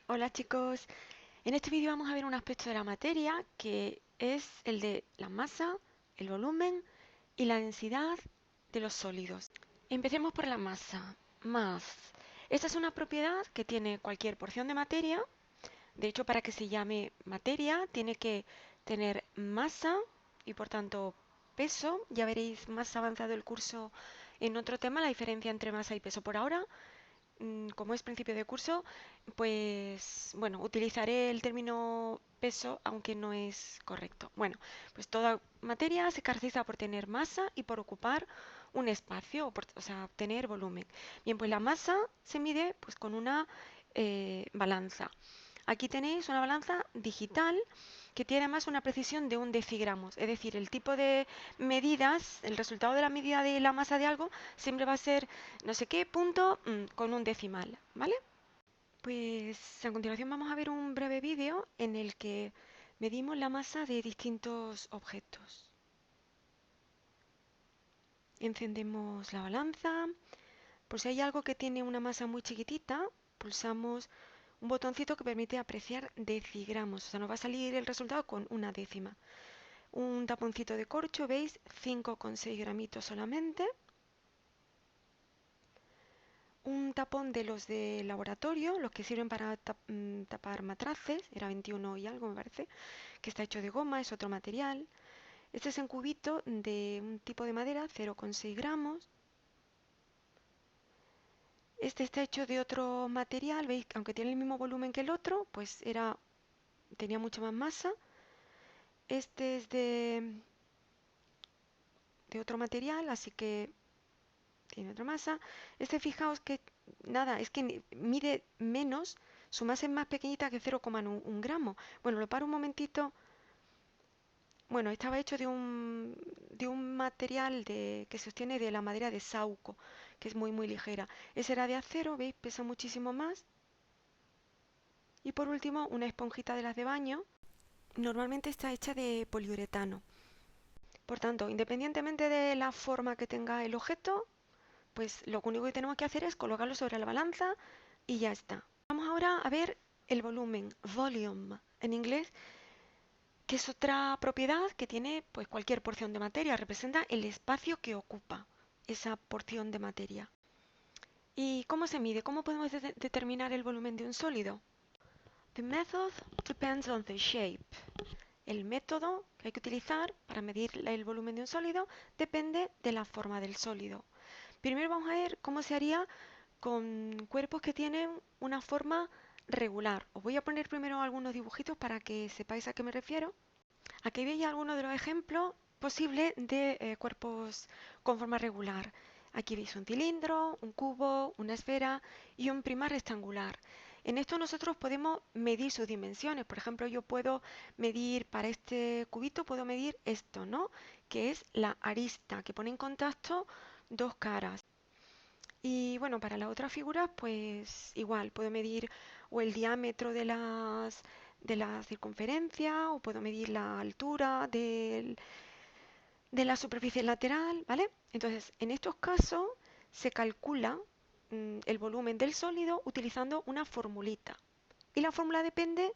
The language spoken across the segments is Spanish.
Hola chicos, en este vídeo vamos a ver un aspecto de la materia que es el de la masa, el volumen y la densidad de los sólidos. Empecemos por la masa. Mass. Esta es una propiedad que tiene cualquier porción de materia. De hecho, para que se llame materia, tiene que tener masa y por tanto peso. Ya veréis más avanzado el curso en otro tema, la diferencia entre masa y peso. Por ahora como es principio de curso, pues bueno, utilizaré el término peso, aunque no es correcto. Bueno, pues toda materia se caracteriza por tener masa y por ocupar un espacio, o sea, tener volumen. Bien, pues la masa se mide pues con una balanza. Aquí tenéis una balanza digital que tiene además una precisión de un decigramos, es decir, el tipo de medidas, el resultado de la medida de la masa de algo siempre va a ser no sé qué punto con un decimal, ¿vale? Pues a continuación vamos a ver un breve vídeo en el que medimos la masa de distintos objetos. Encendemos la balanza. Por si hay algo que tiene una masa muy chiquitita, pulsamos un botoncito que permite apreciar decigramos. O sea, nos va a salir el resultado con una décima. Un taponcito de corcho, ¿veis? 5,6 gramitos solamente. Un tapón de los de laboratorio, los que sirven para tapar matraces, era 21 y algo me parece, que está hecho de goma, es otro material. Este es en cubito de un tipo de madera, 0,6 gramos. Este está hecho de otro material, veis, aunque tiene el mismo volumen que el otro, pues tenía mucha más masa. Este es de otro material, así que tiene otra masa. Este, fijaos que nada, es que mide menos, su masa es más pequeñita que 0,1 gramo. Bueno, lo paro un momentito. Bueno, estaba hecho de un material que se obtiene de la madera de sauco, que es muy muy ligera. Ese era de acero, ¿veis? Pesa muchísimo más. Y por último, una esponjita de las de baño. Normalmente está hecha de poliuretano. Por tanto, independientemente de la forma que tenga el objeto, pues lo único que tenemos que hacer es colocarlo sobre la balanza y ya está. Vamos ahora a ver el volumen, volume en inglés, que es otra propiedad que tiene pues cualquier porción de materia, representa el espacio que ocupa esa porción de materia. ¿Y cómo se mide? ¿Cómo podemos determinar el volumen de un sólido? The method depends on the shape. El método que hay que utilizar para medir el volumen de un sólido depende de la forma del sólido. Primero vamos a ver cómo se haría con cuerpos que tienen una forma regular. Os voy a poner primero algunos dibujitos para que sepáis a qué me refiero. Aquí veis algunos de los ejemplos posibles de cuerpos con forma regular. Aquí veis un cilindro, un cubo, una esfera y un prisma rectangular. En esto nosotros podemos medir sus dimensiones. Por ejemplo, yo puedo medir para este cubito, puedo medir esto, ¿no? Que es la arista, que pone en contacto dos caras. Y bueno, para las otras figuras, pues igual, puedo medir o el diámetro de la circunferencia, o puedo medir la altura de la superficie lateral, ¿vale? Entonces, en estos casos se calcula el volumen del sólido utilizando una formulita. Y la fórmula depende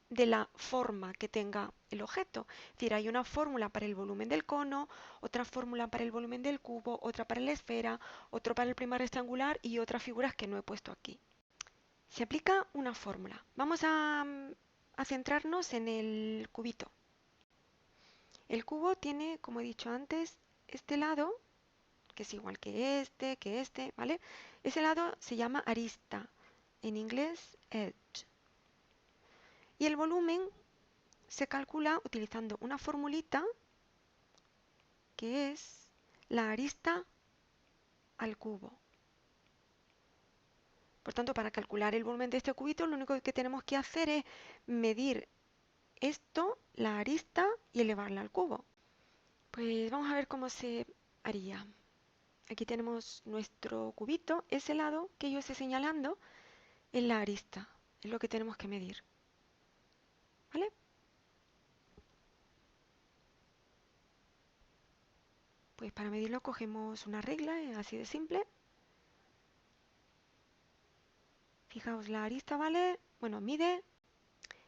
de la forma que tenga el objeto. Es decir, hay una fórmula para el volumen del cono, otra fórmula para el volumen del cubo, otra para la esfera, otro para el prisma rectangular y otras figuras que no he puesto aquí. Se aplica una fórmula. Vamos a centrarnos en el cubito. El cubo tiene, como he dicho antes, este lado, que es igual que este, ¿vale? Ese lado se llama arista, en inglés edge. Y el volumen se calcula utilizando una formulita que es la arista al cubo. Por tanto, para calcular el volumen de este cubito, lo único que tenemos que hacer es medir esto, la arista, y elevarla al cubo. Pues vamos a ver cómo se haría. Aquí tenemos nuestro cubito. Ese lado que yo estoy señalando es la arista. Es lo que tenemos que medir. ¿Vale? Pues para medirlo cogemos una regla, es así de simple. Fijaos, la arista vale, bueno, mide,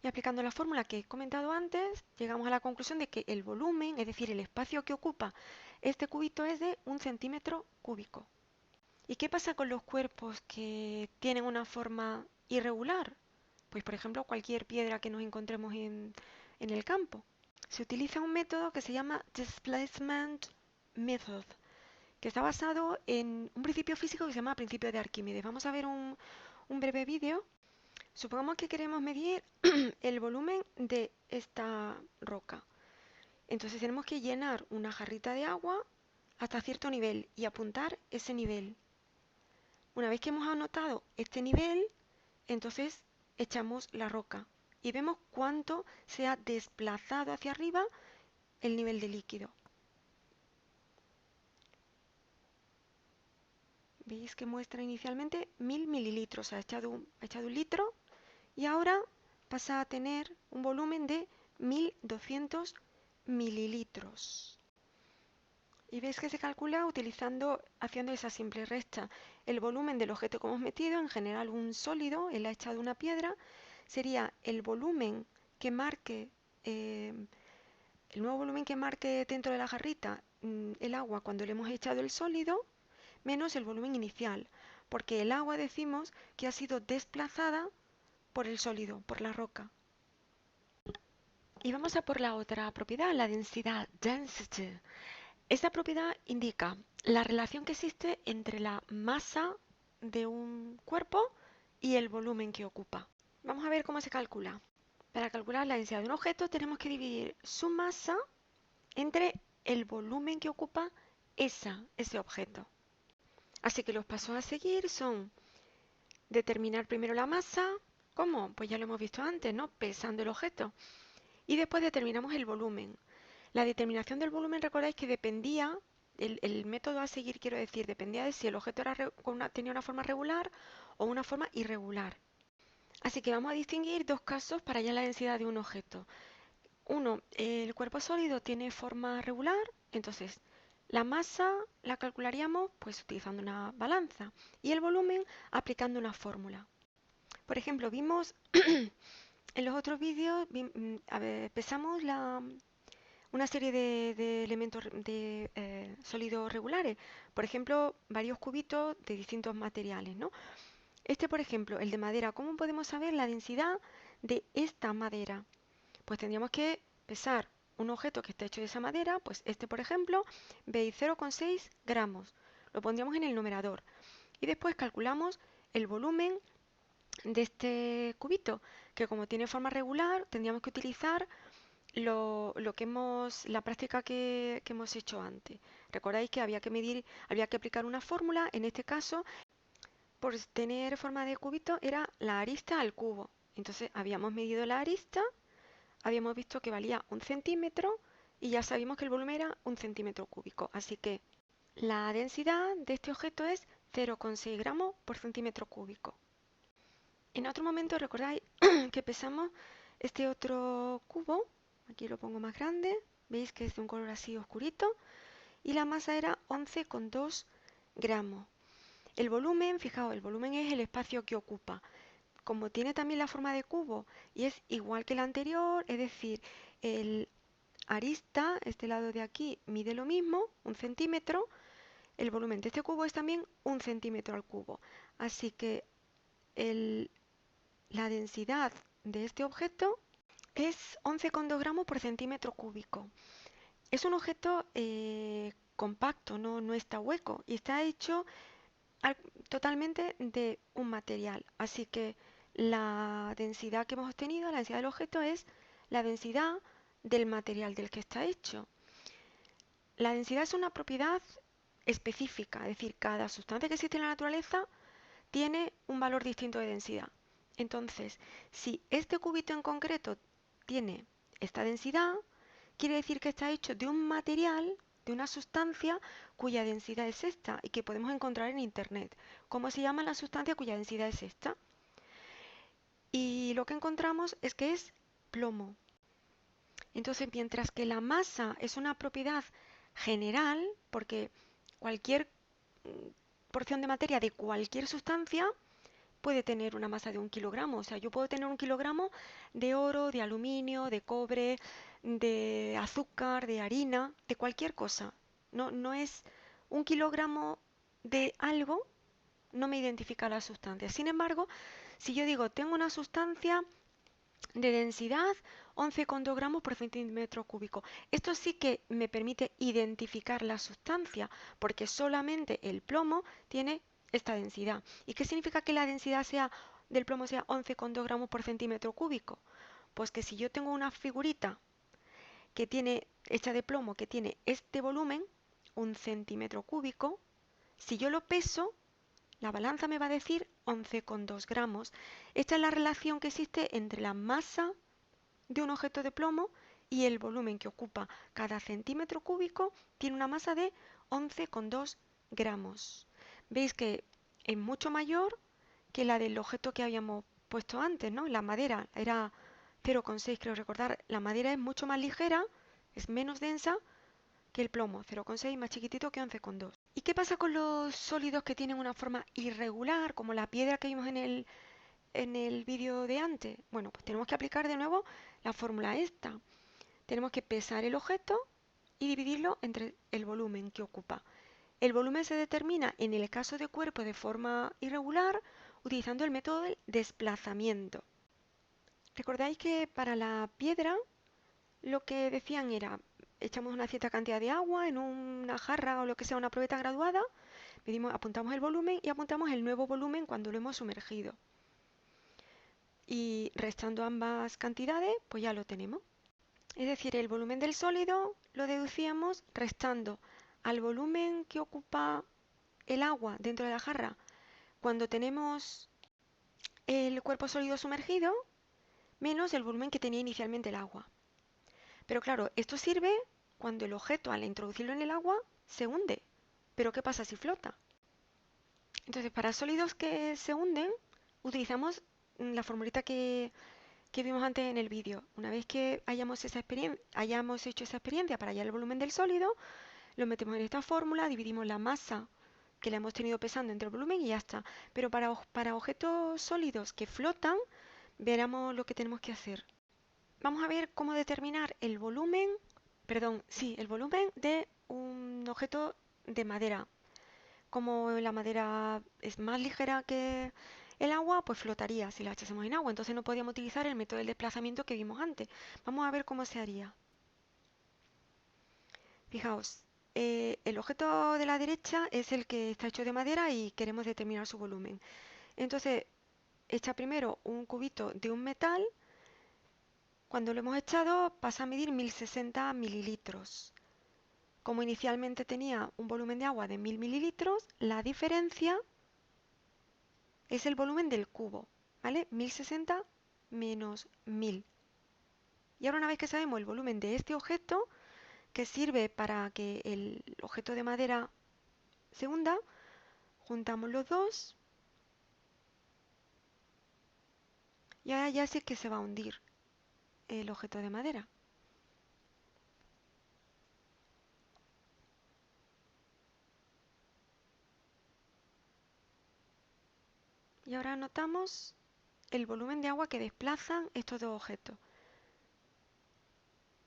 y aplicando la fórmula que he comentado antes, llegamos a la conclusión de que el volumen, es decir, el espacio que ocupa este cubito es de 1 centímetro cúbico. ¿Y qué pasa con los cuerpos que tienen una forma irregular? Pues, por ejemplo, cualquier piedra que nos encontremos en el campo. Se utiliza un método que se llama Displacement Method, que está basado en un principio físico que se llama principio de Arquímedes. Vamos a ver un breve vídeo. Supongamos que queremos medir el volumen de esta roca. Entonces tenemos que llenar una jarrita de agua hasta cierto nivel y apuntar ese nivel. Una vez que hemos anotado este nivel, entonces echamos la roca y vemos cuánto se ha desplazado hacia arriba el nivel de líquido. Veis que muestra inicialmente 1000 mililitros, ha echado un litro y ahora pasa a tener un volumen de 1200 mililitros. Y veis que se calcula haciendo esa simple resta. El volumen del objeto que hemos metido, en general un sólido, él ha echado una piedra, sería el volumen que marque, el nuevo volumen que marque dentro de la jarrita el agua cuando le hemos echado el sólido, menos el volumen inicial, porque el agua decimos que ha sido desplazada por el sólido, por la roca. Y vamos a por la otra propiedad, la densidad, density. Esta propiedad indica la relación que existe entre la masa de un cuerpo y el volumen que ocupa. Vamos a ver cómo se calcula. Para calcular la densidad de un objeto tenemos que dividir su masa entre el volumen que ocupa ese objeto. Así que los pasos a seguir son determinar primero la masa. ¿Cómo? Pues ya lo hemos visto antes, ¿no? Pesando el objeto. Y después determinamos el volumen. La determinación del volumen, recordáis que dependía, el método a seguir, quiero decir, dependía de si el objeto tenía una forma regular o una forma irregular. Así que vamos a distinguir dos casos para hallar la densidad de un objeto. Uno, el cuerpo sólido tiene forma regular, entonces la masa la calcularíamos pues utilizando una balanza y el volumen aplicando una fórmula. Por ejemplo, vimos en los otros vídeos, pesamos una serie de elementos de sólidos regulares, por ejemplo, varios cubitos de distintos materiales, ¿no? Este, por ejemplo, el de madera, ¿cómo podemos saber la densidad de esta madera? Pues tendríamos que pesar un objeto que está hecho de esa madera, pues este, por ejemplo, veis 0,6 gramos, lo pondríamos en el numerador y después calculamos el volumen de este cubito, que como tiene forma regular, tendríamos que utilizar la práctica que hemos hecho antes. Recordáis que había que aplicar una fórmula, en este caso, por tener forma de cubito, era la arista al cubo. Entonces habíamos medido la arista, habíamos visto que valía 1 centímetro y ya sabíamos que el volumen era 1 centímetro cúbico. Así que la densidad de este objeto es 0,6 gramos por centímetro cúbico. En otro momento recordáis que pesamos este otro cubo. Aquí lo pongo más grande, veis que es de un color así oscurito y la masa era 11,2 gramos. El volumen, fijaos, el volumen es el espacio que ocupa. Como tiene también la forma de cubo y es igual que el anterior, es decir, el arista, este lado de aquí, mide lo mismo, 1 centímetro, el volumen de este cubo es también 1 centímetro al cubo. Así que la densidad de este objeto es 11,2 gramos por centímetro cúbico. Es un objeto compacto, no está hueco y está hecho totalmente de un material. Así que la densidad que hemos obtenido, la densidad del objeto, es la densidad del material del que está hecho. La densidad es una propiedad específica, es decir, cada sustancia que existe en la naturaleza tiene un valor distinto de densidad. Entonces, si este cubito en concreto tiene esta densidad, quiere decir que está hecho de un material, de una sustancia cuya densidad es esta y que podemos encontrar en Internet. ¿Cómo se llama la sustancia cuya densidad es esta? Y lo que encontramos es que es plomo. Entonces, mientras que la masa es una propiedad general, porque cualquier porción de materia de cualquier sustancia puede tener una masa de 1 kilogramo. O sea, yo puedo tener 1 kilogramo de oro, de aluminio, de cobre, de azúcar, de harina, de cualquier cosa. No es 1 kilogramo de algo, no me identifica la sustancia. Sin embargo, si yo digo, tengo una sustancia de densidad 11,2 gramos por centímetro cúbico. Esto sí que me permite identificar la sustancia, porque solamente el plomo tiene esta densidad. ¿Y qué significa que la densidad del plomo sea 11,2 gramos por centímetro cúbico? Pues que si yo tengo una figurita hecha de plomo que tiene este volumen, 1 centímetro cúbico, si yo lo peso, la balanza me va a decir 11,2 gramos. Esta es la relación que existe entre la masa de un objeto de plomo y el volumen que ocupa. Cada centímetro cúbico tiene una masa de 11,2 gramos. Veis que es mucho mayor que la del objeto que habíamos puesto antes, ¿no? La madera era 0,6, creo recordar. La madera es mucho más ligera, es menos densa que el plomo, 0,6 más chiquitito que 11,2. ¿Y qué pasa con los sólidos que tienen una forma irregular, como la piedra que vimos en el vídeo de antes? Bueno, pues tenemos que aplicar de nuevo la fórmula esta. Tenemos que pesar el objeto y dividirlo entre el volumen que ocupa. El volumen se determina en el caso de cuerpo de forma irregular utilizando el método del desplazamiento. ¿Recordáis que para la piedra lo que decían era, echamos una cierta cantidad de agua en una jarra o lo que sea, una probeta graduada, apuntamos el volumen y apuntamos el nuevo volumen cuando lo hemos sumergido? Y restando ambas cantidades, pues ya lo tenemos. Es decir, el volumen del sólido lo deducíamos restando al volumen que ocupa el agua dentro de la jarra cuando tenemos el cuerpo sólido sumergido, menos el volumen que tenía inicialmente el agua. Pero claro, esto sirve cuando el objeto al introducirlo en el agua se hunde. Pero ¿qué pasa si flota? Entonces, para sólidos que se hunden, utilizamos la formulita que vimos antes en el vídeo. Una vez que hayamos hecho esa experiencia para hallar el volumen del sólido, lo metemos en esta fórmula, dividimos la masa que le hemos tenido pesando entre el volumen y ya está. Pero para objetos sólidos que flotan, veremos lo que tenemos que hacer. Vamos a ver cómo determinar el volumen de un objeto de madera. Como la madera es más ligera que el agua, pues flotaría si la echásemos en agua. Entonces no podíamos utilizar el método del desplazamiento que vimos antes. Vamos a ver cómo se haría. Fijaos, el objeto de la derecha es el que está hecho de madera y queremos determinar su volumen. Entonces, echa primero un cubito de un metal. Cuando lo hemos echado pasa a medir 1060 mililitros. Como inicialmente tenía un volumen de agua de 1000 mililitros, la diferencia es el volumen del cubo, ¿vale? 1060 menos 1000. Y ahora una vez que sabemos el volumen de este objeto, que sirve para que el objeto de madera se hunda, juntamos los dos y ahora ya sí que se va a hundir el objeto de madera. Y ahora anotamos el volumen de agua que desplazan estos dos objetos.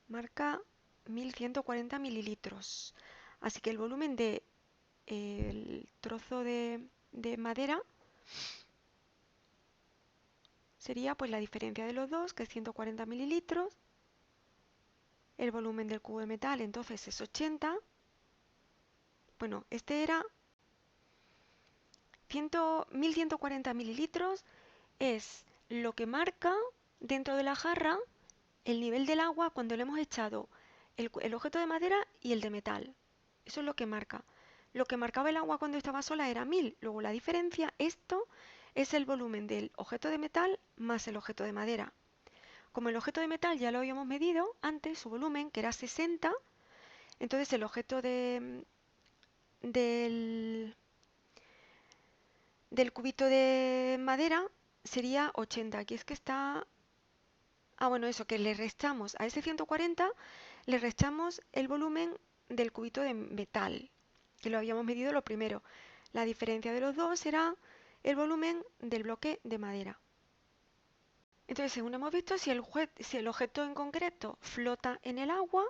Marca 1140 mililitros. Así que el volumen del trozo de madera sería pues la diferencia de los dos, que es 140 mililitros. El volumen del cubo de metal entonces es 80. Bueno, este era 1140 mililitros, es lo que marca dentro de la jarra el nivel del agua cuando le hemos echado el objeto de madera y el de metal. Eso es lo que marca. Lo que marcaba el agua cuando estaba sola era 1000. Luego la diferencia, esto es el volumen del objeto de metal más el objeto de madera. Como el objeto de metal ya lo habíamos medido antes, su volumen, que era 60, entonces el objeto del cubito de madera sería 80. Aquí es que está... Ah, bueno, eso, que le restamos a ese 140, le restamos el volumen del cubito de metal, que lo habíamos medido lo primero. La diferencia de los dos será el volumen del bloque de madera. Entonces, según hemos visto, si el objeto en concreto flota en el agua,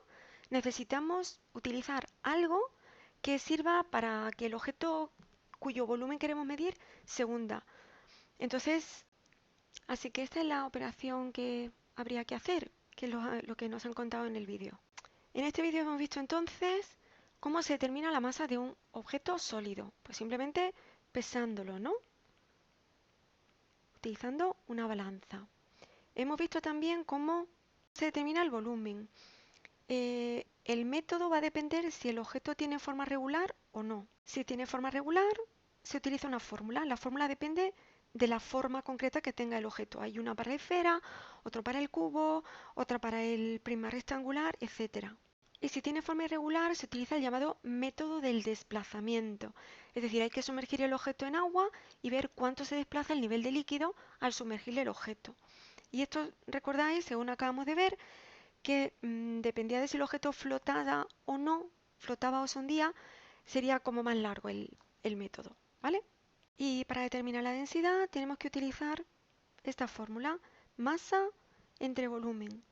necesitamos utilizar algo que sirva para que el objeto cuyo volumen queremos medir se hunda. Entonces, así que esta es la operación que habría que hacer, que es lo que nos han contado en el vídeo. En este vídeo hemos visto entonces cómo se determina la masa de un objeto sólido. Pues simplemente pesándolo, ¿no? Utilizando una balanza. Hemos visto también cómo se determina el volumen. El método va a depender si el objeto tiene forma regular o no. Si tiene forma regular, se utiliza una fórmula. La fórmula depende de la forma concreta que tenga el objeto. Hay una para la esfera, otra para el cubo, otra para el prisma rectangular, etc. Y si tiene forma irregular, se utiliza el llamado método del desplazamiento. Es decir, hay que sumergir el objeto en agua y ver cuánto se desplaza el nivel de líquido al sumergirle el objeto. Y esto, recordáis, según acabamos de ver, que dependía de si el objeto flotaba o no, flotaba o se hundía, sería como más largo el método, ¿vale? Y para determinar la densidad tenemos que utilizar esta fórmula, masa entre volumen.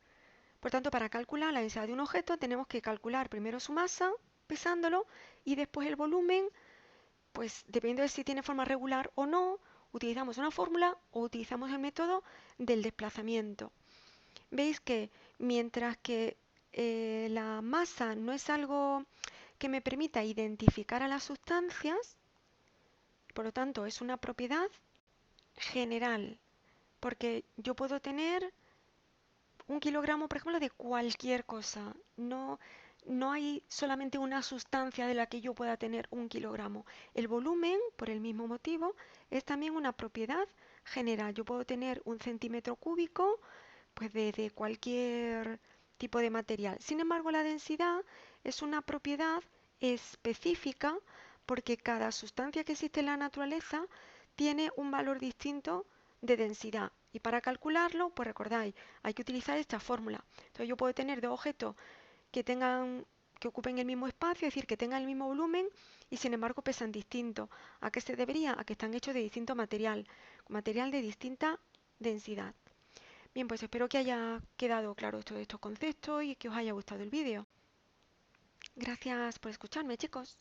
Por tanto, para calcular la densidad de un objeto tenemos que calcular primero su masa, pesándolo, y después el volumen, pues dependiendo de si tiene forma regular o no, utilizamos una fórmula o utilizamos el método del desplazamiento. Veis que mientras que la masa no es algo que me permita identificar a las sustancias, por lo tanto es una propiedad general, porque yo puedo tener 1 kilogramo, por ejemplo, de cualquier cosa. No hay solamente una sustancia de la que yo pueda tener 1 kilogramo. El volumen, por el mismo motivo, es también una propiedad general. Yo puedo tener 1 centímetro cúbico, pues de cualquier tipo de material. Sin embargo, la densidad es una propiedad específica porque cada sustancia que existe en la naturaleza tiene un valor distinto de densidad. Y para calcularlo, pues recordáis, hay que utilizar esta fórmula. Entonces yo puedo tener dos objetos que ocupen el mismo espacio, es decir, que tengan el mismo volumen y sin embargo pesan distinto. ¿A qué se debería? A que están hechos de distinto material de distinta densidad. Bien, pues espero que haya quedado claro todos estos conceptos y que os haya gustado el vídeo. Gracias por escucharme, chicos.